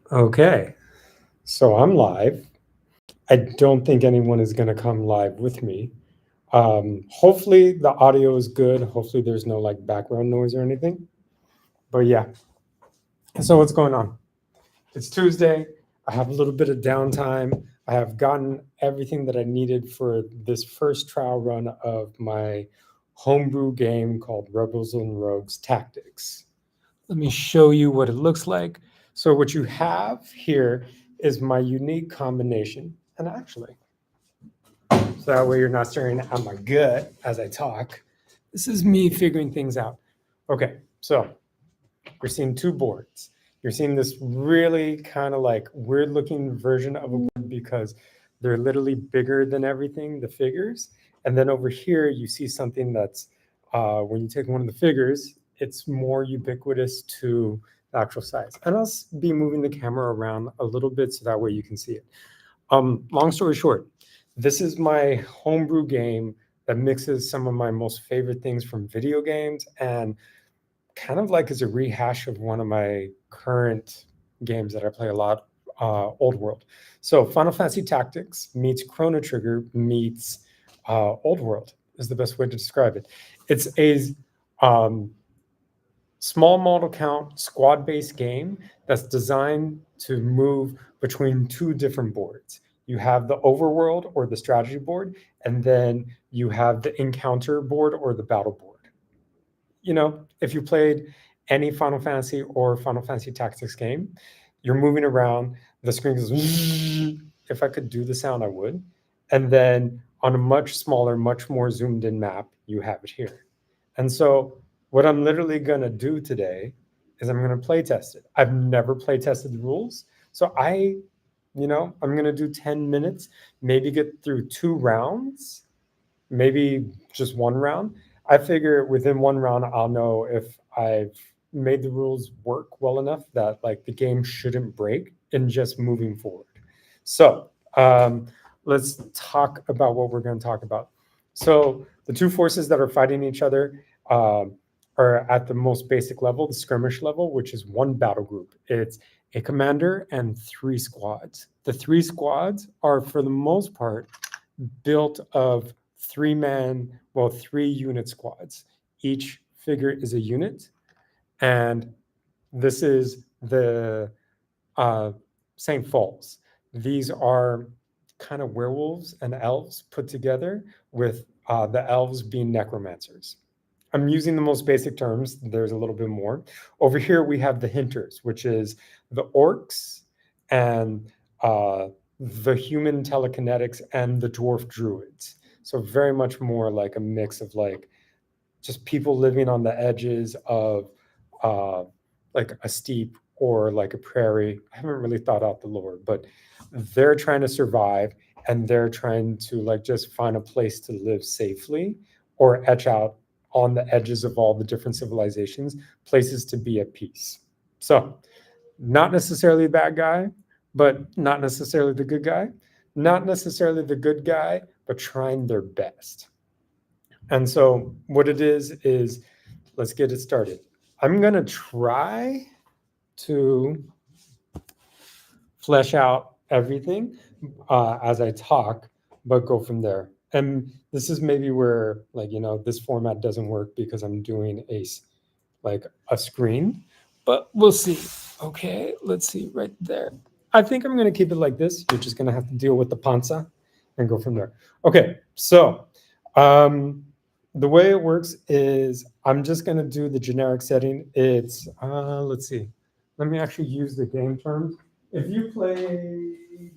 Okay, so I'm live. I don't think anyone is going to come live with me. Hopefully the audio is good. Hopefully there's no like background noise or anything. But yeah, so what's going on? It's Tuesday. I have a little bit of downtime. I have gotten everything that I needed for this first trial run of my homebrew game called Rebels and Rogues Tactics. Let me show you what it looks like. So what you have here is my unique combination. And actually, so that way you're not staring at my gut as I talk. This is me figuring things out. Okay, so you're seeing two boards. You're seeing this really kind of like weird looking version of a board because they're literally bigger than everything, the figures. And then over here, you see something that's, when you take one of the figures, it's more ubiquitous to the actual size. And I'll be moving the camera around a little bit so that way you can see it. Long story short, this is my homebrew game that mixes some of my most favorite things from video games and kind of like is a rehash of one of my current games that I play a lot, Old World. So Final Fantasy Tactics meets Chrono Trigger meets Old World is the best way to describe it. It's a um, small model count squad-based game that's designed to move between two different boards. You have the overworld or the strategy board, and then you have the encounter board or the battle board. You know, if you played any Final Fantasy or Final Fantasy Tactics game, you're moving around, the screen goes, if I could do the sound, I would. And then on a much smaller, much more zoomed in map, you have it here. And so what I'm literally going to do today is I'm going to play test it. I've never play tested the rules. So I'm going to do 10 minutes, maybe get through 2 rounds, maybe just 1 round. I figure within 1 round, I'll know if I've made the rules work well enough that like the game shouldn't break in just moving forward. So let's talk about what we're going to talk about. So the two forces that are fighting each other are at the most basic level, the skirmish level, which is one battle group. It's a commander and 3 squads. The 3 squads are, for the most part, built of 3 unit squads. Each figure is a unit, and this is the St. Falls. These are kind of werewolves and elves put together with the elves being necromancers. I'm using the most basic terms. There's a little bit more. Over here, we have the hinters, which is the orcs and the human telekinetics and the dwarf druids. So very much more like a mix of like just people living on the edges of uh, like a steep or like a prairie. I haven't really thought out the lore, but they're trying to survive and they're trying to like just find a place to live safely or etch out on the edges of all the different civilizations, places to be at peace. So, not necessarily a bad guy, but not necessarily the good guy. Not necessarily the good guy, but trying their best. And so, what it is let's get it started. I'm going to try to flesh out everything as I talk, but go from there. And this is maybe where, like, this format doesn't work because I'm doing a screen, but we'll see. Okay, let's see right there. I think I'm going to keep it like this. You're just going to have to deal with the panza and go from there. Okay, so the way it works is I'm just going to do the generic setting. It's, let's see. Let me actually use the game terms. If you play,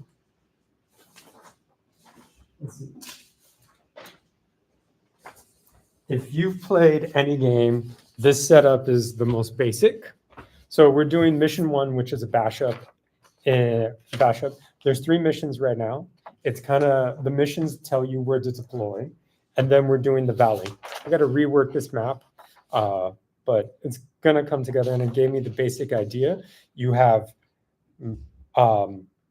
let's see. If you've played any game, this setup is the most basic. So we're doing mission 1, which is a bash up. There's 3 missions right now. It's kind of, the missions tell you where to deploy, and then we're doing the valley. I got to rework this map, but it's gonna come together, and it gave me the basic idea. You have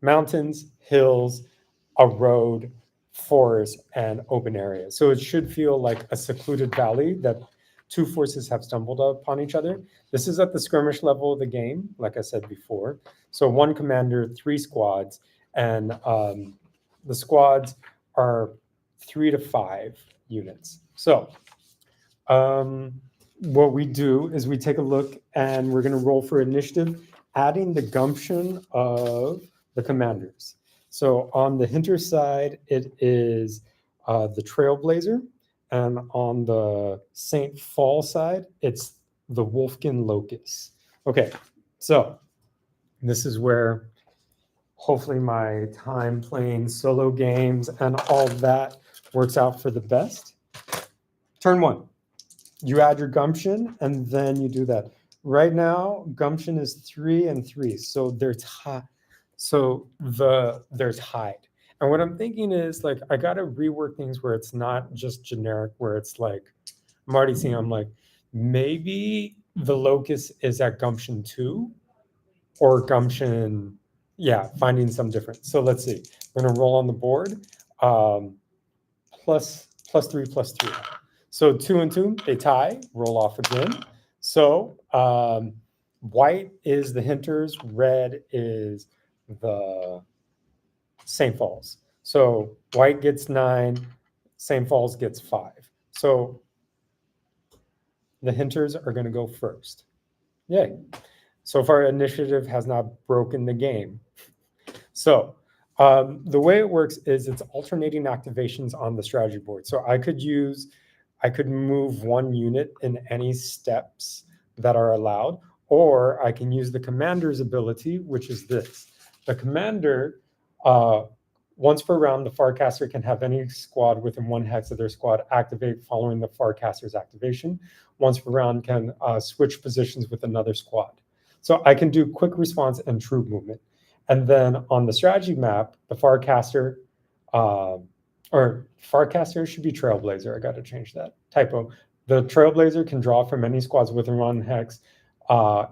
mountains, hills, a road, forest, and open area. So it should feel like a secluded valley that two forces have stumbled upon each other. This is at the skirmish level of the game, like I said before. So one commander, 3 squads, and the squads are 3 to 5 units. So what we do is we take a look and we're going to roll for initiative, adding the gumption of the commanders. So on the Hinter side, it is the Trailblazer, and on the St. Fall side, it's the Wolfkin Locust. Okay, so this is where hopefully my time playing solo games and all that works out for the best. Turn 1. You add your gumption, and then you do that. Right now, gumption is 3 and 3, so they're tied. They're tied. And what I'm thinking is, like, I gotta rework things where it's not just generic, where it's like, I'm already seeing, I'm like, maybe the locust is at gumption 2 or gumption, finding some difference. So let's see. We're gonna roll on the board. Plus 3, plus 3. So 2 and 2, they tie, roll off again. So white is the Hinters, red is the St. Falls. So white gets 9, St. Falls gets 5. So the Hinters are going to go first. Yay. So far, initiative has not broken the game. So the way it works is it's alternating activations on the strategy board. So I could move 1 unit in any steps that are allowed, or I can use the commander's ability, which is this. The commander, once per round, the Farcaster can have any squad within 1 hex of their squad activate following the Farcaster's activation. Once per round can switch positions with another squad. So I can do quick response and troop movement. And then on the strategy map, the Farcaster, or Farcaster should be Trailblazer. I got to change that. Typo. The Trailblazer can draw from any squads within 1 hex,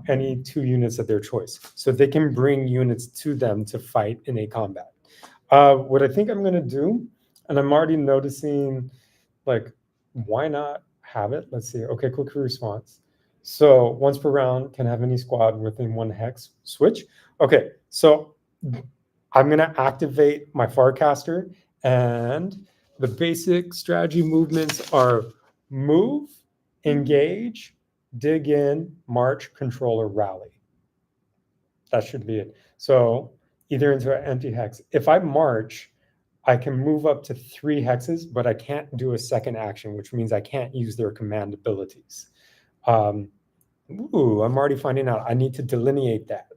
any 2 units of their choice. So they can bring units to them to fight in a combat. What I think I'm going to do, and I'm already noticing, like, why not have it? Let's see. Okay, quick response. So once per round, can have any squad within 1 hex. Switch. Okay, so I'm going to activate my Farcaster, and the basic strategy movements are move, engage, dig in, march, control, or rally. That should be it. So either into an empty hex. If I march, I can move up to 3 hexes, but I can't do a second action, which means I can't use their command abilities. I'm already finding out. I need to delineate that.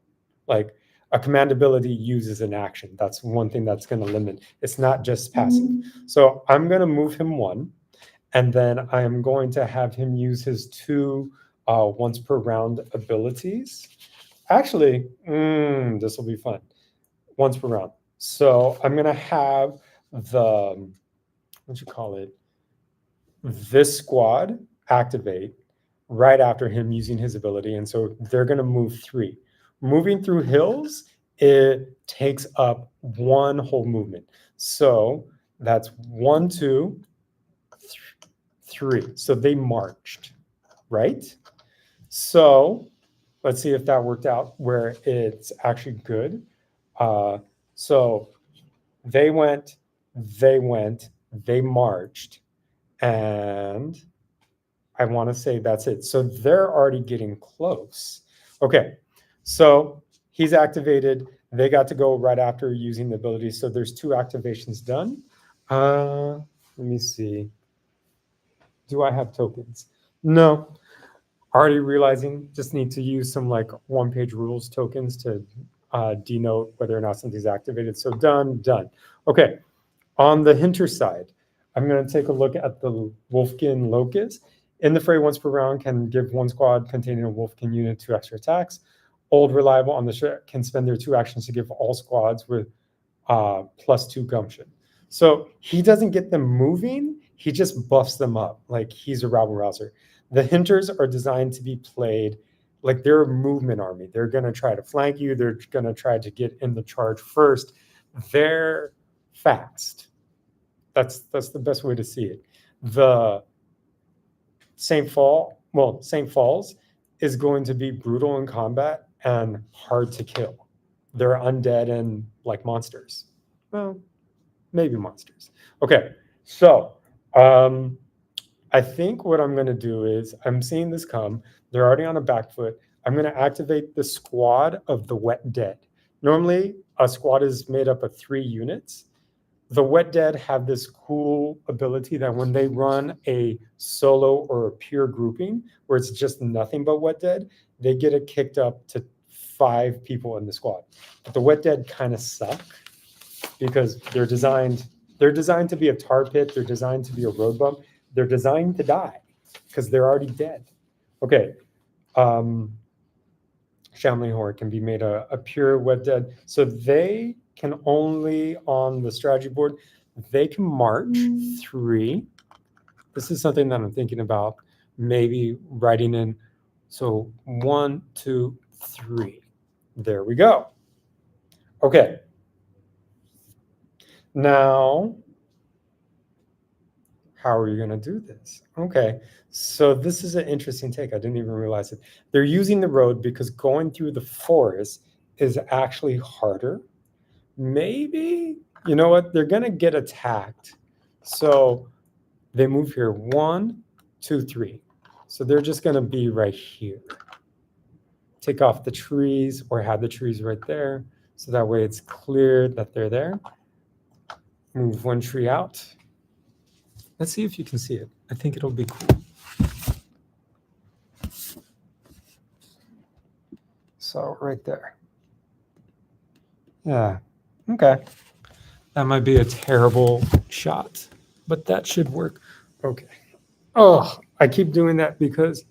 Like, a command ability uses an action. That's one thing that's going to limit. It's not just passive. So I'm going to move him 1, and then I'm going to have him use his 2 once per round abilities. Actually, this will be fun. Once per round. So I'm going to have this squad activate right after him using his ability. And so they're going to move 3. Moving through hills, it takes up 1 whole movement. So that's 1, 2, 3. So they marched, right? So let's see if that worked out where it's actually good. So they went, they marched, and I want to say that's it. So they're already getting close. Okay, so he's activated. They got to go right after using the ability. So there's 2 activations done. Let me see. Do I have tokens? No. Already realizing just need to use some like 1-page rules tokens to denote whether or not something's activated. So done. Okay, on the Hinter side, I'm going to take a look at the Wolfkin Locust. In the fray, once per round, can give 1 squad containing a Wolfkin unit 2 extra attacks. Old Reliable on the ship can spend their 2 actions to give all squads with +2 gumption. So he doesn't get them moving, he just buffs them up like he's a rabble rouser. The Hinters are designed to be played like they're a movement army. They're going to try to flank you. They're going to try to get in the charge first. They're fast. That's the best way to see it. The St. Fall well, St. Falls is going to be brutal in combat and hard to kill. They're undead and like monsters. Well, maybe monsters. Okay, so I think what I'm going to do is I'm seeing this come. They're already on a back foot. I'm going to activate the squad of the Wet Dead. Normally, a squad is made up of 3 units. The Wet Dead have this cool ability that when they run a solo or a pure grouping where it's just nothing but Wet Dead, they get it kicked up to 5 people in the squad. But the Wet Dead kind of suck because they're designed to be a tar pit, they're designed to be a road bump, they're designed to die because they're already dead. Okay. Shambling Horde can be made a pure Wet Dead. So they can only, on the strategy board, they can march 3. This is something that I'm thinking about maybe writing in. So 1, 2, 3. There we go. Okay. Now, how are you going to do this? Okay, so this is an interesting take. I didn't even realize it. They're using the road because going through the forest is actually harder. Maybe, you know what? They're going to get attacked. So they move here 1, 2, 3. So they're just going to be right here. Take off the trees or have the trees right there. So that way it's clear that they're there. Move 1 tree out. Let's see if you can see it. I think it'll be cool. So right there. Yeah, okay. That might be a terrible shot, but that should work. Okay. Oh, I keep doing that because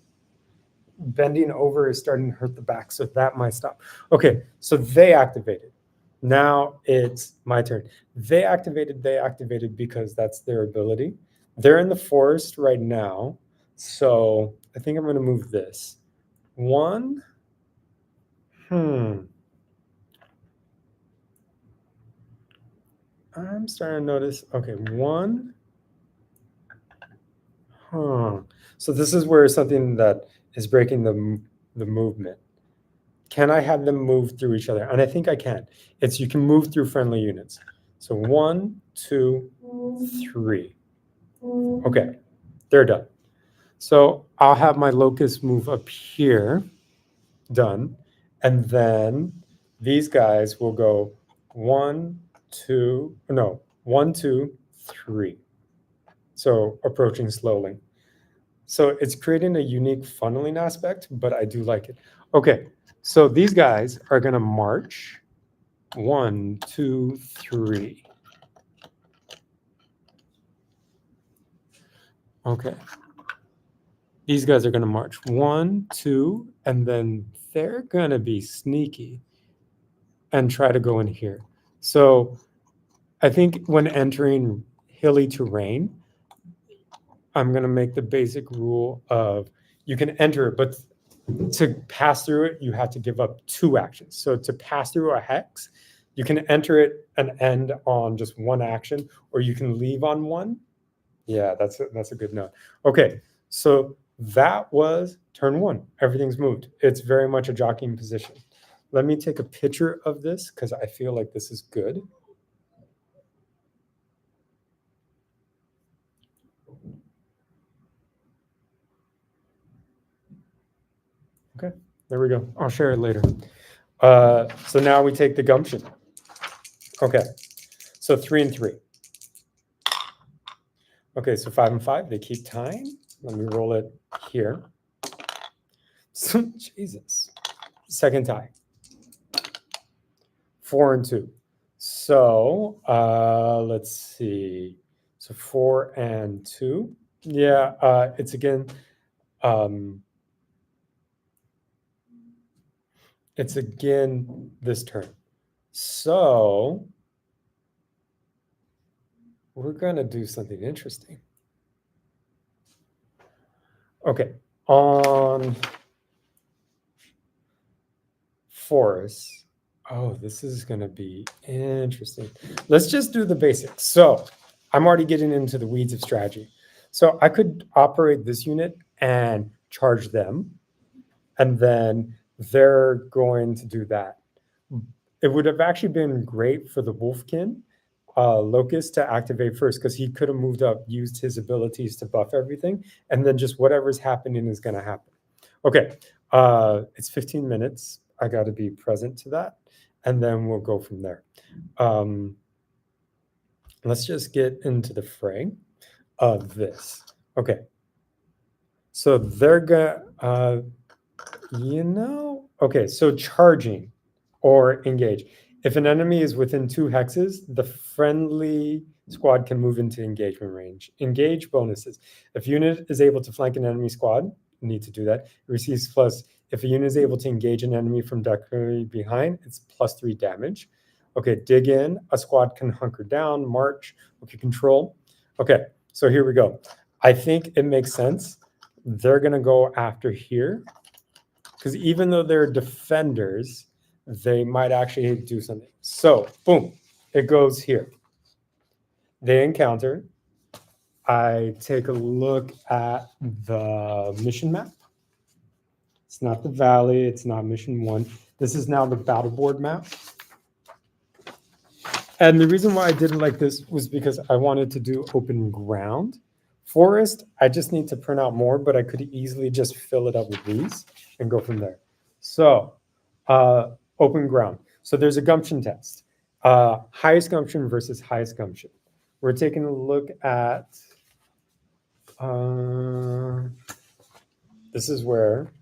bending over is starting to hurt the back, so that might stop. Okay, so they activated. Now it's my turn. They activated because that's their ability. They're in the forest right now, so I think I'm going to move this. 1. I'm starting to notice. Okay, 1. So this is where something that is breaking the movement. Can I have them move through each other? And I think I can. It's you can move through friendly units. So 1, 2, 3. Okay, they're done. So I'll have my locust move up here, done. And then these guys will go 1, 2, 3. So approaching slowly. So it's creating a unique funneling aspect, but I do like it. Okay, so these guys are going to march 1, 2, 3. Okay. These guys are going to march 1, 2, and then they're going to be sneaky and try to go in here. So I think when entering hilly terrain, I'm going to make the basic rule of you can enter it, but to pass through it, you have to give up 2 actions. So to pass through a hex, you can enter it and end on just 1 action, or you can leave on 1. Yeah, that's a good note. Okay, so that was turn 1. Everything's moved. It's very much a jockeying position. Let me take a picture of this because I feel like this is good. Okay, there we go. I'll share it later. So now we take the gumption. Okay, so 3 and 3. Okay, so 5 and 5, they keep tying. Let me roll it here. So, Jesus. Second tie. 4 and 2. So let's see. So 4 and 2. Yeah, it's again. It's again this turn. So we're going to do something interesting. Okay, on forest. Oh, this is going to be interesting. Let's just do the basics. So I'm already getting into the weeds of strategy. So I could operate this unit and charge them, and then they're going to do that. It would have actually been great for the Wolfkin Locust to activate first, because he could have moved up, used his abilities to buff everything, and then just whatever's happening is going to happen. Okay, it's 15 minutes. I got to be present to that, and then we'll go from there. Let's just get into the fray of this. Okay, so they're gonna, okay, so charging or engage. If an enemy is within 2 hexes, the friendly squad can move into engagement range. Engage bonuses. If a unit is able to flank an enemy squad, need to do that, it receives plus. If a unit is able to engage an enemy from directly behind, it's +3 damage. Okay, dig in. A squad can hunker down, march. Okay, control. Okay, so here we go. I think it makes sense. They're going to go after here, because even though they're defenders, they might actually do something. So, boom, it goes here. They encounter. I take a look at the mission map. It's not the valley. It's not mission 1. This is now the battle board map. And the reason why I didn't like this was because I wanted to do open ground. Forest, I just need to print out more, but I could easily just fill it up with these and go from there. So, open ground. So there's a gumption test. Highest gumption versus highest gumption. We're taking a look at, this is where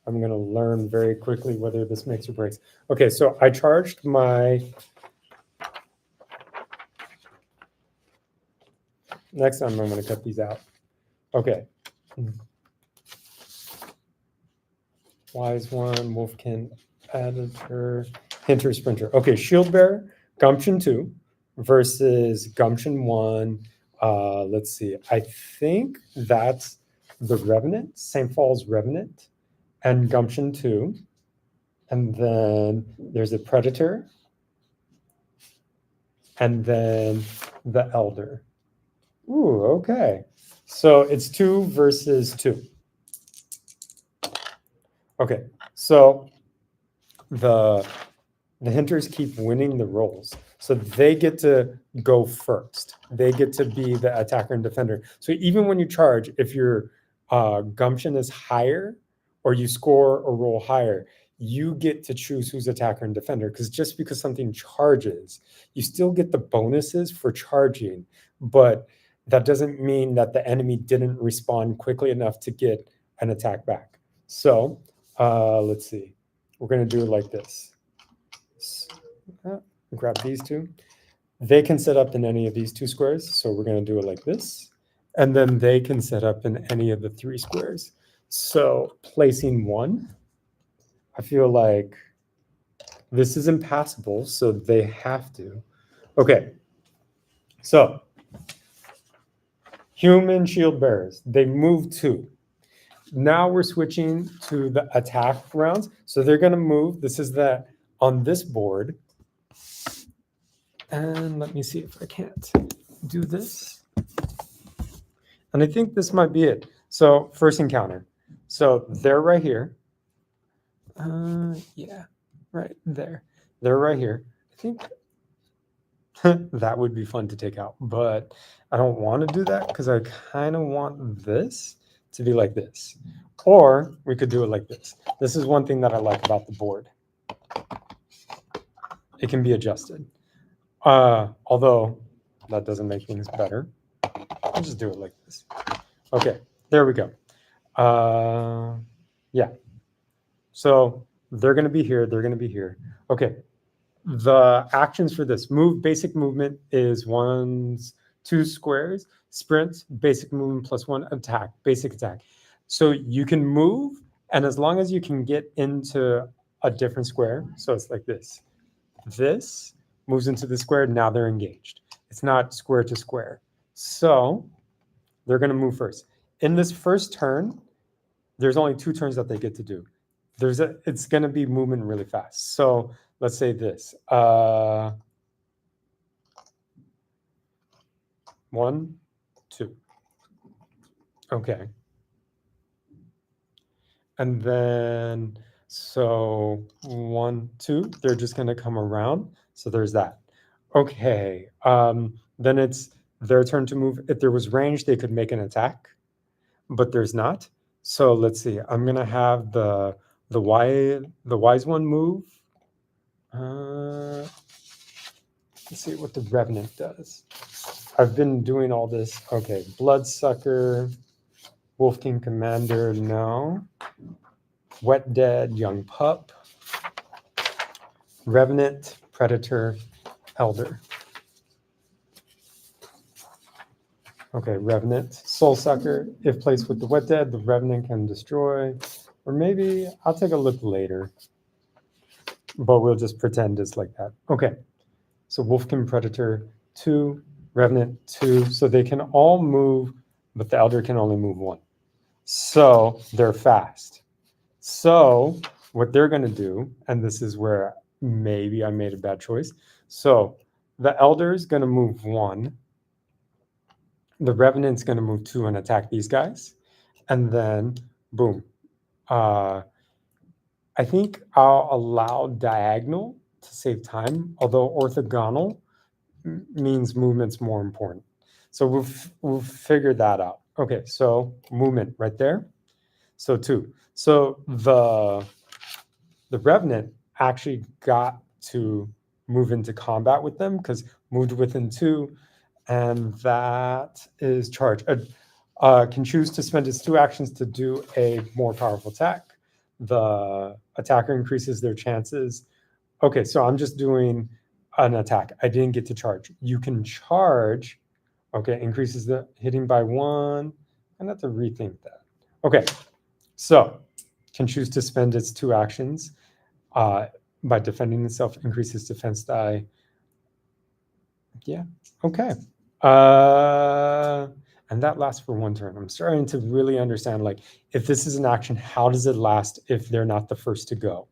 I'm going to learn very quickly whether this makes or breaks. Okay, so I charged my, next time I'm going to cut these out. Okay. Wise one, Wolfkin, editor, Hinter, Sprinter. Okay, Shield Bearer, Gumption 2 versus Gumption 1. Let's see. I think that's the Revenant, St. Paul's Revenant, and Gumption 2. And then there's a Predator, and then the Elder. Ooh, okay. So it's 2 versus 2. Okay, so the Hinters keep winning the rolls. So they get to go first. They get to be the attacker and defender. So even when you charge, if your gumption is higher or you score or roll higher, you get to choose who's attacker and defender. Because just because something charges, you still get the bonuses for charging, but that doesn't mean that the enemy didn't respond quickly enough to get an attack back. So let's see. We're going to do it like this. Grab these two. They can set up in any of these 2 squares. So we're going to do it like this. And then they can set up in any of the 3 squares. So placing 1, I feel like this is impassable. So they have to. Okay. So human shield bearers, they move 2. Now we're switching to the attack rounds. So they're going to move. This is the on this board. And let me see if I can't do this. And I think this might be it. So first encounter. So they're right here. Yeah, right there. They're right here. I think that would be fun to take out, but I don't want to do that because I kind of want this to be like this. Or we could do it like this. This is one thing that I like about the board. It can be adjusted. Although that doesn't make things better. I'll just do it like this. Okay, there we go. Yeah. So they're going to be here. They're going to be here. Okay. The actions for this basic movement is 2 squares, sprint, basic movement +1, attack, basic attack. So you can move, and as long as you can get into a different square, so it's like this. This moves into the square, now they're engaged. It's not square to square. So they're going to move first. In this first turn, there's only 2 turns that they get to do. It's going to be moving really fast. So let's say this. 1, 2. Okay. And then, so 1, 2, they're just going to come around. So there's that. Okay. Then it's their turn to move. If there was range, they could make an attack, but there's not. So let's see. I'm going to have the wise one move. Let's see what the Revenant does. I've been doing all this. Okay, Bloodsucker, Wolf King Commander, no. Wet Dead, Young Pup, Revenant, Predator, Elder. Okay, Revenant, Soul Sucker. If placed with the Wet Dead, the Revenant can destroy. Or maybe I'll take a look later. But we'll just pretend it's like that. Okay, so Wolfkin Predator 2, Revenant 2. So they can all move, but the Elder can only move 1. So they're fast. So what they're going to do, and this is where maybe I made a bad choice. So the Elder is going to move 1. The Revenant's going to move 2 and attack these guys. And then, boom. I think I'll allow diagonal to save time, although orthogonal means movement's more important. So we'll figure that out. Okay, so movement right there. So 2. So the Revenant actually got to move into combat with them because moved within 2, and that is charge. Can choose to spend its 2 actions to do a more powerful attack. The attacker increases their chances. Okay, so I'm just doing an attack. I didn't get to charge. You can charge. Okay, increases the hitting by 1. I have to rethink that. Okay, so can choose to spend its 2 actions by defending itself, increases defense die. Yeah, okay. And that lasts for 1 turn. I'm starting to really understand, like, if this is an action, how does it last if they're not the first to go?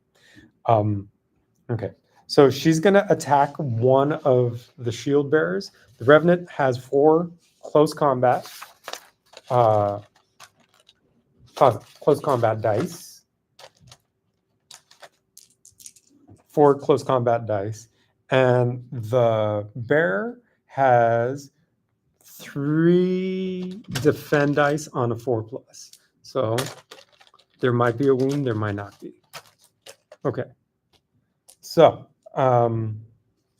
Okay, so she's going to attack one of the shield bearers. The Revenant has 4 close combat dice. 4 close combat dice. And the bearer has 3 defend dice on a 4+. So there might be a wound, there might not be. Okay. So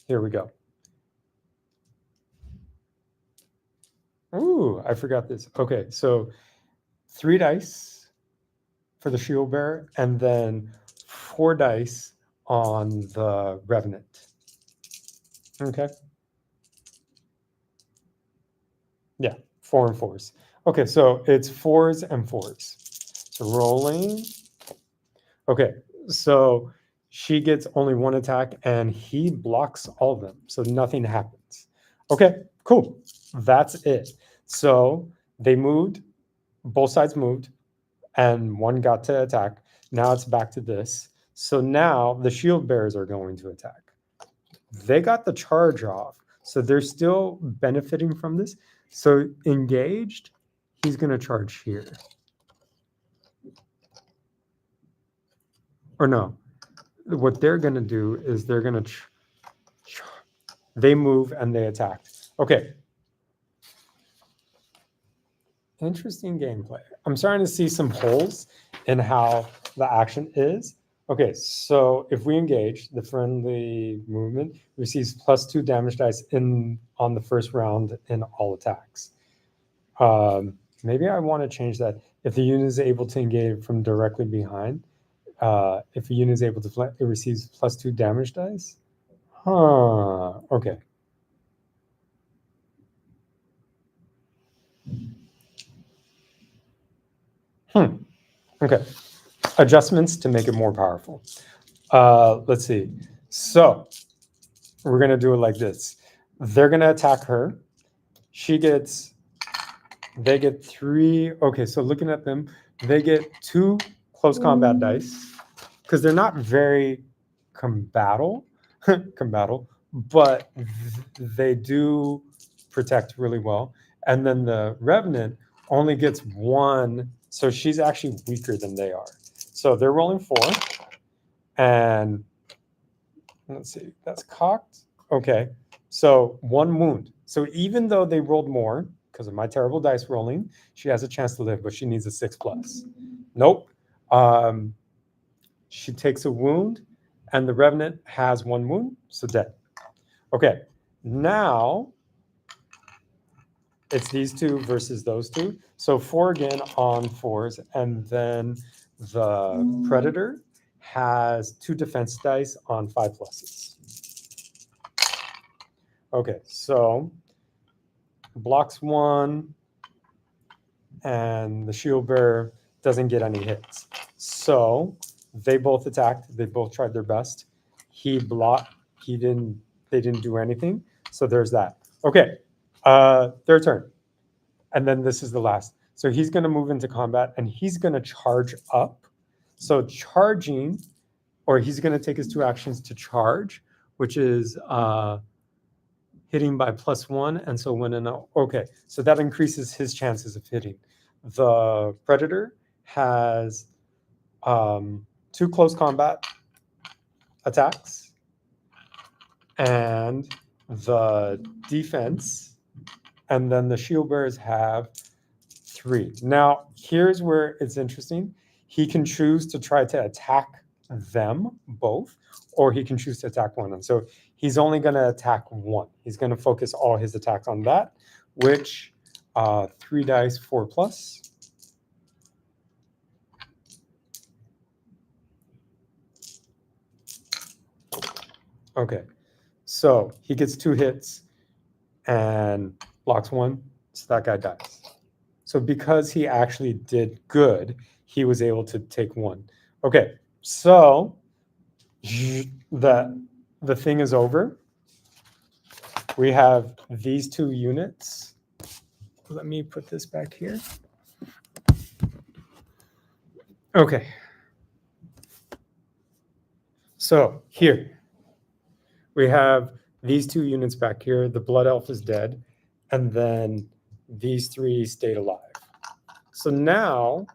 here we go. Ooh, I forgot this. Okay, so 3 dice for the shield bearer, and then 4 dice on the Revenant. Okay. Yeah, 4 and 4s. Okay, so it's 4s and 4s. So rolling. Okay, so she gets only 1 attack, and he blocks all of them, so nothing happens. Okay, cool. That's it. So they moved, both sides moved, and 1 got to attack. Now it's back to this. So now the shield bearers are going to attack. They got the charge off, so they're still benefiting from this. So engaged, he's going to charge here. Or no, what they're going to do is they're going to they move and they attack. Okay. Interesting gameplay. I'm starting to see some holes in how the action is. Okay, so if we engage, the friendly movement receives +2 damage dice on the first round in all attacks. Maybe I want to change that. If the unit is able to engage from directly behind, if a unit is able to flank, it receives +2 damage dice. Huh. Okay. Okay. Adjustments to make it more powerful. Let's see. So we're going to do it like this. They're going to attack her. They get 3. Okay, so looking at them, they get 2 close combat dice because they're not very combatal, but they do protect really well. And then the Revenant only gets 1, so she's actually weaker than they are. So they're rolling 4. And let's see, that's cocked. Okay, so 1 wound. So even though they rolled more, because of my terrible dice rolling, she has a chance to live, but she needs a 6+. Nope. She takes a wound, and the Revenant has 1 wound, so dead. Okay, now it's these two versus those two. So 4 again on 4s, and then the Predator has 2 defense dice on 5+. Okay, so blocks 1, and the shield bearer doesn't get any hits. So they both attacked. They both tried their best. He blocked. He didn't. They didn't do anything. So there's that. Okay, their turn, and then this is the last. So he's going to move into combat, and he's going to charge up. So charging, or he's going to take his 2 actions to charge, which is hitting by +1, and so when okay, so that increases his chances of hitting. The Predator has 2 close combat attacks, and the defense, and then the shield bearers have 3. Now, here's where it's interesting. He can choose to try to attack them both, or he can choose to attack one. And so he's only going to attack 1. He's going to focus all his attacks on that, which 3 dice, 4+. Okay, so he gets 2 hits and blocks 1, so that guy dies. So because he actually did good, he was able to take 1. Okay, so the thing is over. We have these 2 units. Let me put this back here. Okay. So here we have these 2 units back here. The Blood Elf is dead, and then these 3 stayed alive. So now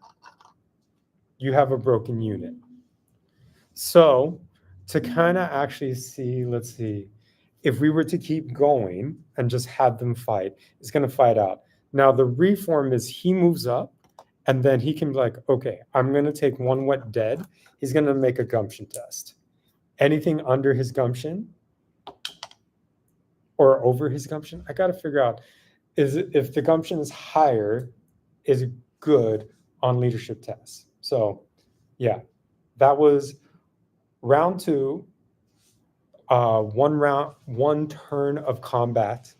you have a broken unit. So to kind of actually see, let's see, if we were to keep going and just have them fight, it's going to fight out. Now the reform is he moves up, and then he can be like, okay, I'm going to take 1 wet dead. He's going to make a gumption test. Anything under his gumption or over his gumption, I got to figure out, is it, if the gumption is higher, is it good on leadership tests? So yeah, that was round 2, 1 turn of combat,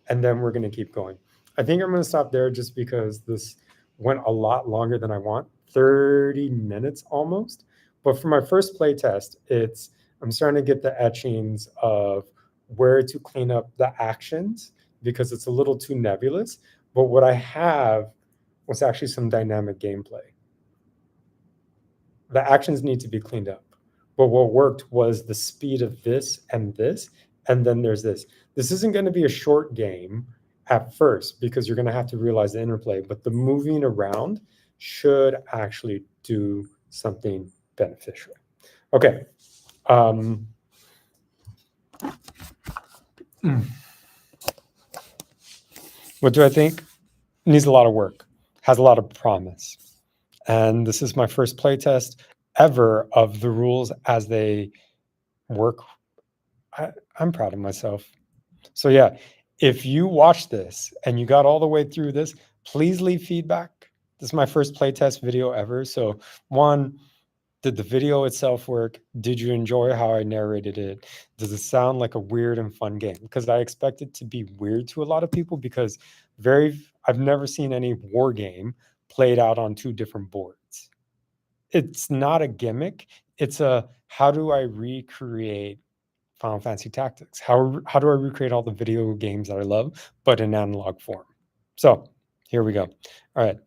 and then we're going to keep going. I think I'm going to stop there just because this went a lot longer than I want, 30 minutes almost. But for my first play test, I'm starting to get the etchings of where to clean up the actions because it's a little too nebulous. But what I have was actually some dynamic gameplay. The actions need to be cleaned up. But what worked was the speed of this, and then there's this. This isn't going to be a short game at first because you're going to have to realize the interplay, but the moving around should actually do something beneficial. Okay. What do I think? Needs a lot of work, has a lot of promise. And this is my first play test ever of the rules as they work. I'm proud of myself. So yeah, if you watch this and you got all the way through this, please leave feedback. This is my first playtest video ever. So 1, did the video itself work? Did you enjoy how I narrated it? Does it sound like a weird and fun game? Because I expect it to be weird to a lot of people because I've never seen any war game played out on 2 different boards. It's not a gimmick. It's how do I recreate Final Fantasy Tactics? How do I recreate all the video games that I love, but in analog form? So here we go. All right.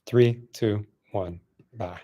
3, 2, 1, bye.